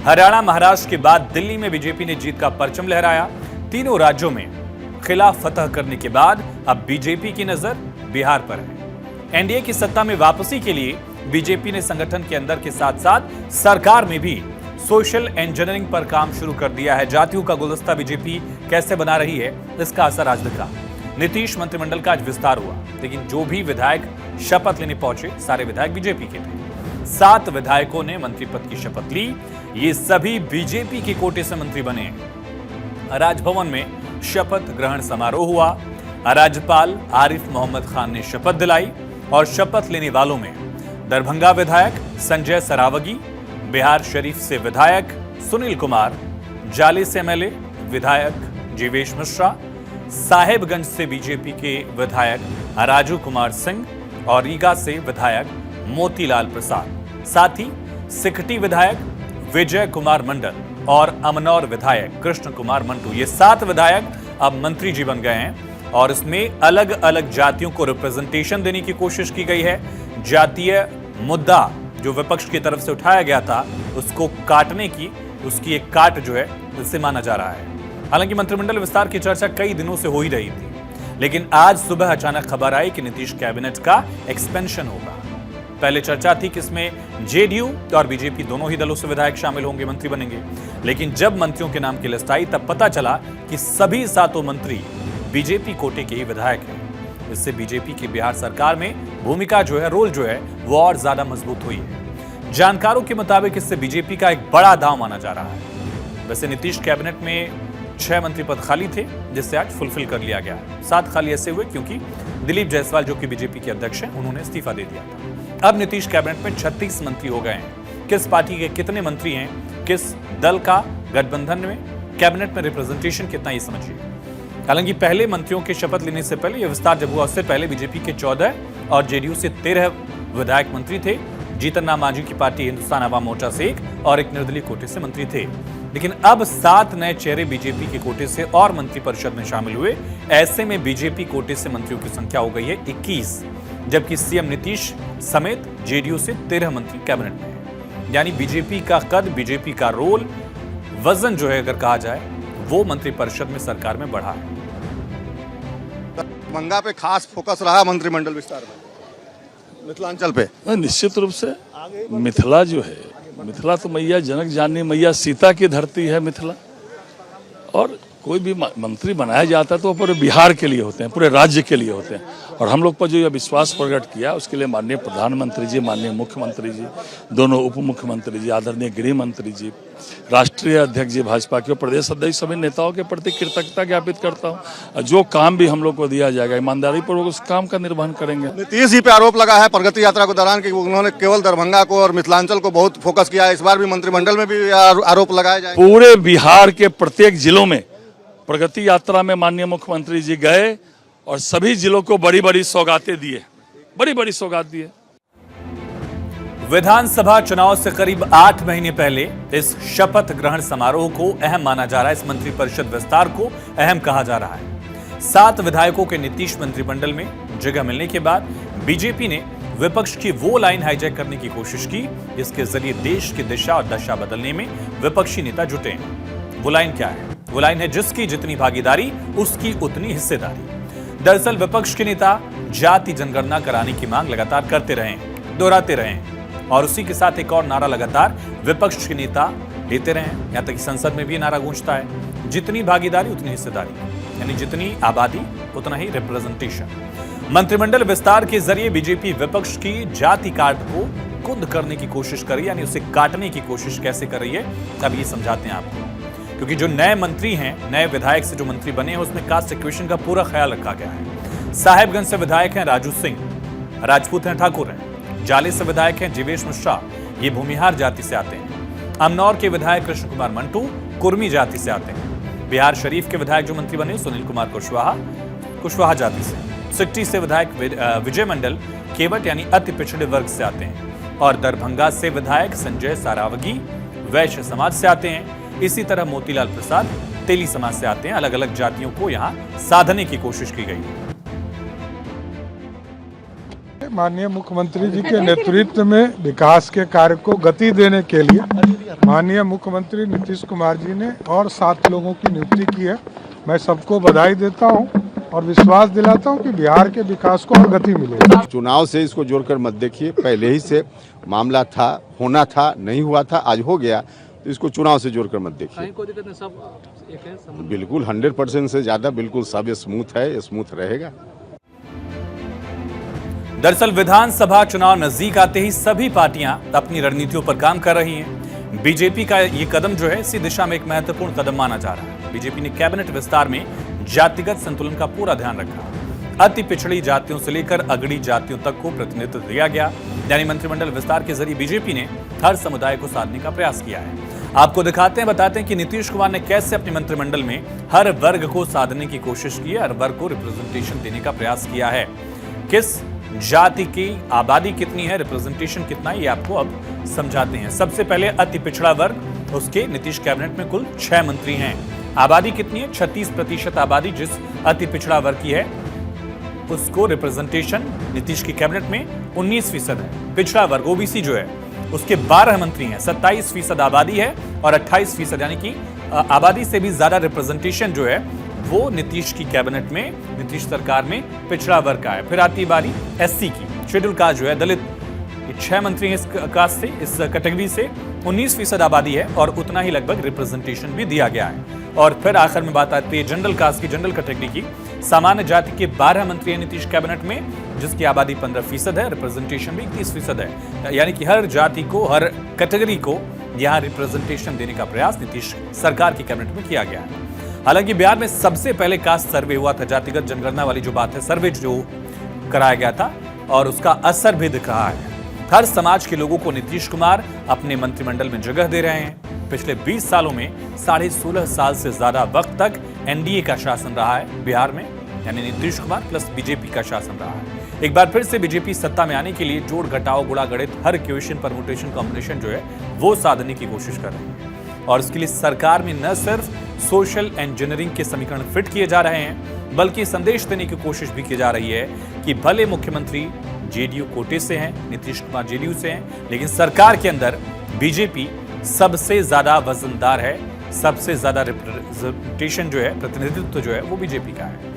हरियाणा, महाराष्ट्र के बाद दिल्ली में बीजेपी ने जीत का परचम लहराया। तीनों राज्यों में खिलाफ फतह करने के बाद अब बीजेपी की नजर बिहार पर है। एनडीए की सत्ता में वापसी के लिए बीजेपी ने संगठन के अंदर के साथ साथ सरकार में भी सोशल इंजीनियरिंग पर काम शुरू कर दिया है। जातियों का गुलदस्ता बीजेपी कैसे बना रही है, इसका असर आज दिखा। नीतीश मंत्रिमंडल का आज विस्तार हुआ, लेकिन जो भी विधायक शपथ लेने पहुंचे सारे विधायक बीजेपी के थे। 7 विधायकों ने मंत्री पद की शपथ ली। ये सभी बीजेपी के कोटे से मंत्री बने। राजभवन में शपथ ग्रहण समारोह हुआ। राज्यपाल आरिफ मोहम्मद खान ने शपथ दिलाई और शपथ लेने वालों में दरभंगा विधायक संजय सरावगी, बिहार शरीफ से विधायक सुनील कुमार, जाले से एमएलए विधायक जीवेश मिश्रा, साहेबगंज से बीजेपी के विधायक राजू कुमार सिंह और रीगा से विधायक मोतीलाल प्रसाद, साथ ही सिकटी विधायक विजय कुमार मंडल और अमनौर विधायक कृष्ण कुमार मंटू। ये 7 विधायक अब मंत्री जी बन गए हैं और इसमें अलग अलग जातियों को रिप्रेजेंटेशन देने की कोशिश की गई है। जातीय मुद्दा जो विपक्ष की तरफ से उठाया गया था, उसको काटने की उसकी एक काट जो है इससे माना जा रहा है। हालांकि मंत्रिमंडल विस्तार की चर्चा कई दिनों से हो ही रही थी, लेकिन आज सुबह अचानक खबर आई कि नीतीश कैबिनेट का एक्सपेंशन होगा। पहले चर्चा थी कि इसमें जेडीयू और बीजेपी दोनों ही दलों से विधायक शामिल होंगे, मंत्री बनेंगे। लेकिन जब मंत्रियों के नाम की लिस्ट आई तब पता चला कि सभी 7 मंत्री बीजेपी कोटे के ही विधायक हैं। इससे बीजेपी की बिहार सरकार में भूमिका जो है, रोल जो है, वो और ज्यादा मजबूत हुई है। जानकारों के मुताबिक इससे बीजेपी का एक बड़ा दांव माना जा रहा है। वैसे नीतीश कैबिनेट में 6 मंत्री पद खाली थे, जिससे आज फुलफिल कर लिया गया। 7 खाली ऐसे हुए क्योंकि दिलीप जायसवाल जो कि बीजेपी के अध्यक्ष हैं, उन्होंने इस्तीफा दे दिया था। अब नीतीश कैबिनेट में 36 मंत्री हो गए हैं। किस पार्टी के कितने मंत्री हैं, किस दल का गठबंधन में कैबिनेट में रिप्रेजेंटेशन कितना, ये समझिए। हालांकि पहले मंत्रियों के शपथ लेने से पहले यह विस्तार जब हुआ, उससे पहले बीजेपी के 14 और जेडीयू से 13 विधायक मंत्री थे। जीतन राम मांझी की पार्टी हिंदुस्तान अवाम मोर्चा से 1 और एक निर्दलीय कोटे से मंत्री थे। लेकिन अब 7 नए चेहरे बीजेपी के कोटे से और मंत्रिपरिषद में शामिल हुए। ऐसे में बीजेपी कोटे से मंत्रियों की संख्या हो गई है 21, जबकि सीएम नीतीश समेत जेडीयू से 13 मंत्री कैबिनेट में हैं। यानी बीजेपी का कद, बीजेपी का रोल, वजन जो है अगर कहा जाए, वो मंत्रिपरिषद में सरकार में बढ़ा है। दरभंगा पे खास फोकस रहा मंत्रिमंडल विस्तार में, मिथिलांचल पे। निश्चित रूप से मिथिला जो है, मिथिला तो मैया जनक जाननी मैया सीता की धरती है मिथिला। और कोई भी मंत्री बनाया जाता है तो पूरे बिहार के लिए होते हैं, पूरे राज्य के लिए होते हैं। और हम लोग पर जो यह विश्वास प्रकट किया, उसके लिए माननीय प्रधानमंत्री जी, माननीय मुख्यमंत्री जी, दोनों उप मुख्यमंत्री जी, आदरणीय गृह मंत्री जी, राष्ट्रीय अध्यक्ष जी भाजपा के, प्रदेश अध्यक्ष, सभी नेताओं के प्रति कृतज्ञता ज्ञापित करता हूँ। जो काम भी हम लोग को दिया जाएगा, ईमानदारी पूर्वक उस काम का निर्वहन करेंगे। नीतीश जी पे आरोप लगा है प्रगति यात्रा के दौरान कि उन्होंने केवल दरभंगा को और मिथिलांचल को बहुत फोकस किया है। इस बार भी मंत्रिमंडल में भी आरोप लगाया जाए। पूरे बिहार के प्रत्येक जिलों में प्रगति यात्रा में माननीय मुख्यमंत्री जी गए और सभी जिलों को बड़ी बड़ी सौगातें दिए, बड़ी बड़ी सौगात दिए। विधानसभा चुनाव से करीब 8 महीने पहले इस शपथ ग्रहण समारोह को अहम माना जा रहा है। इस मंत्रिपरिषद विस्तार को अहम कहा जा रहा है। 7 विधायकों के नीतीश मंत्रिमंडल में जगह मिलने के बाद बीजेपी ने विपक्ष की वो लाइन हाईजैक करने की कोशिश की जिसके जरिए देश की दिशा और दशा बदलने में विपक्षी नेता जुटे हैं। वो लाइन क्या है? वो लाइन है, जिसकी जितनी भागीदारी उसकी उतनी हिस्सेदारी। दरअसल विपक्ष के नेता जाति जनगणना कराने की मांग लगातार करते रहे, दोहराते रहे, और उसी के साथ एक और नारा लगातार विपक्ष के नेता लेते रहे। यहां तक कि संसद में भी नारा गूंजता है, जितनी भागीदारी उतनी हिस्सेदारी, यानी जितनी आबादी उतना ही रिप्रेजेंटेशन। मंत्रिमंडल विस्तार के जरिए बीजेपी विपक्ष की जाति कार्ड को कुंद करने की कोशिश कर रही है, यानी उसे काटने की कोशिश कैसे कर रही है, अब ये समझाते हैं आपको। क्योंकि जो नए मंत्री हैं, नए विधायक से जो मंत्री बने हैं, उसमें कास्ट इक्वेशन का पूरा ख्याल रखा गया है। साहेबगंज से विधायक हैं राजू सिंह, राजपूत हैं, ठाकुर हैं। जाले से विधायक हैं जीवेश मिश्रा, ये भूमिहार जाति से आते हैं। अमनौर के विधायक कृष्ण कुमार मंटू कुर्मी जाति से आते हैं। बिहार शरीफ के विधायक जो मंत्री बने सुनील कुमार कुशवाहा जाति से। सिकटी से विधायक विजय मंडल केवट यानी अति पिछड़े वर्ग से आते हैं। और दरभंगा से विधायक संजय सरावगी वैश्य समाज से आते हैं। इसी तरह मोतीलाल प्रसाद तेली समाज से आते हैं। अलग अलग जातियों को यहां साधने की कोशिश की गई है। माननीय मुख्यमंत्री जी के नेतृत्व में विकास के कार्य को गति देने के लिए माननीय मुख्यमंत्री नीतीश कुमार जी ने और 7 लोगों की नियुक्ति की है। मैं सबको बधाई देता हूं और विश्वास दिलाता हूं कि बिहार के विकास को और गति मिलेगी। चुनाव से इसको जोड़कर मत देखिए, पहले ही से मामला था, होना था, नहीं हुआ था, आज हो गया, तो इसको चुनाव से जोड़कर मत देखिए। बिल्कुल 100% से ज्यादा बिल्कुल सब स्मूथ है, स्मूथ रहेगा। दरअसल विधानसभा चुनाव नजदीक आते ही सभी पार्टियां अपनी रणनीतियों पर काम कर रही हैं। बीजेपी का ये कदम जो है इसी दिशा में एक महत्वपूर्ण कदम माना जा रहा है। बीजेपी ने कैबिनेट विस्तार में जातिगत संतुलन का पूरा ध्यान रखा। अति पिछड़ी जातियों से लेकर अगड़ी जातियों तक को प्रतिनिधित्व दिया गया। यानी मंत्रिमंडल विस्तार के जरिए बीजेपी ने हर समुदाय को साधने का प्रयास किया है। आपको दिखाते हैं, बताते हैं कि नीतीश कुमार ने कैसे अपने मंत्रिमंडल में हर वर्ग को साधने की कोशिश की है, हर वर्ग को रिप्रेजेंटेशन देने का प्रयास किया है। किस जाति की आबादी कितनी है, रिप्रेजेंटेशन कितना है, ये आपको अब समझाते हैं। सबसे पहले अति पिछड़ा वर्ग, उसके नीतीश कैबिनेट में कुल 6 मंत्री हैं। आबादी कितनी है? 36% आबादी जिस अति पिछड़ा वर्ग की है उसको रिप्रेजेंटेशन नीतीश की कैबिनेट में 19% है। पिछड़ा वर्ग ओबीसी जो है उसके 12 मंत्री हैं, 27% आबादी है और 28% यानी कि आबादी से भी ज्यादा रिप्रेजेंटेशन जो है वो नीतीश की कैबिनेट में, नीतीश सरकार में पिछड़ा वर्ग का है। फिर आती बारी एससी की, शेड्यूल कास्ट जो है, दलित, 6 मंत्री हैं इस कास्ट से, इस कैटेगरी से, 19% आबादी है और उतना ही लगभग रिप्रेजेंटेशन भी दिया गया है। और फिर आखिर में बात आती है जनरल कास्ट की, जनरल कैटेगरी की। सामान्य जाति के 12 मंत्री हैं नीतीश कैबिनेट में, जिसकी आबादी 15% है, रिप्रेजेंटेशन भी 30% है। यानी कि हर जाति को, हर कैटेगरी को यहाँ रिप्रेजेंटेशन देने का प्रयास नीतीश सरकार की कैबिनेट में किया गया है। हालांकि बिहार में सबसे पहले कास्ट सर्वे हुआ था, जातिगत जनगणना वाली जो बात है, सर्वे जो कराया गया था और उसका असर भी दिख रहा है। हर समाज के लोगों को नीतीश कुमार अपने मंत्रिमंडल में जगह दे रहे हैं। पिछले 20 सालों में 16.5 साल से ज्यादा वक्त तक एनडीए का शासन रहा है बिहार में, यानी नीतीश कुमार प्लस बीजेपी का शासन रहा है। एक बार फिर से बीजेपी सत्ता में आने के लिए जोड़ घटाओ गुणा गणित, हर इक्वेशन परमुटेशन कॉम्बिनेशन जो है वो साधने की कोशिश कर रही है। और इसके लिए सरकार में न सिर्फ सोशल इंजीनियरिंग के समीकरण फिट किए जा रहे हैं, बल्कि संदेश देने की कोशिश भी की जा रही है कि भले मुख्यमंत्री जेडीयू कोटे से हैं, नीतीश कुमार जेडीयू से हैं, लेकिन सरकार के अंदर बीजेपी सबसे ज्यादा वजनदार है, सबसे ज्यादा रिप्रेजेंटेशन जो है, प्रतिनिधित्व जो है वो बीजेपी का है।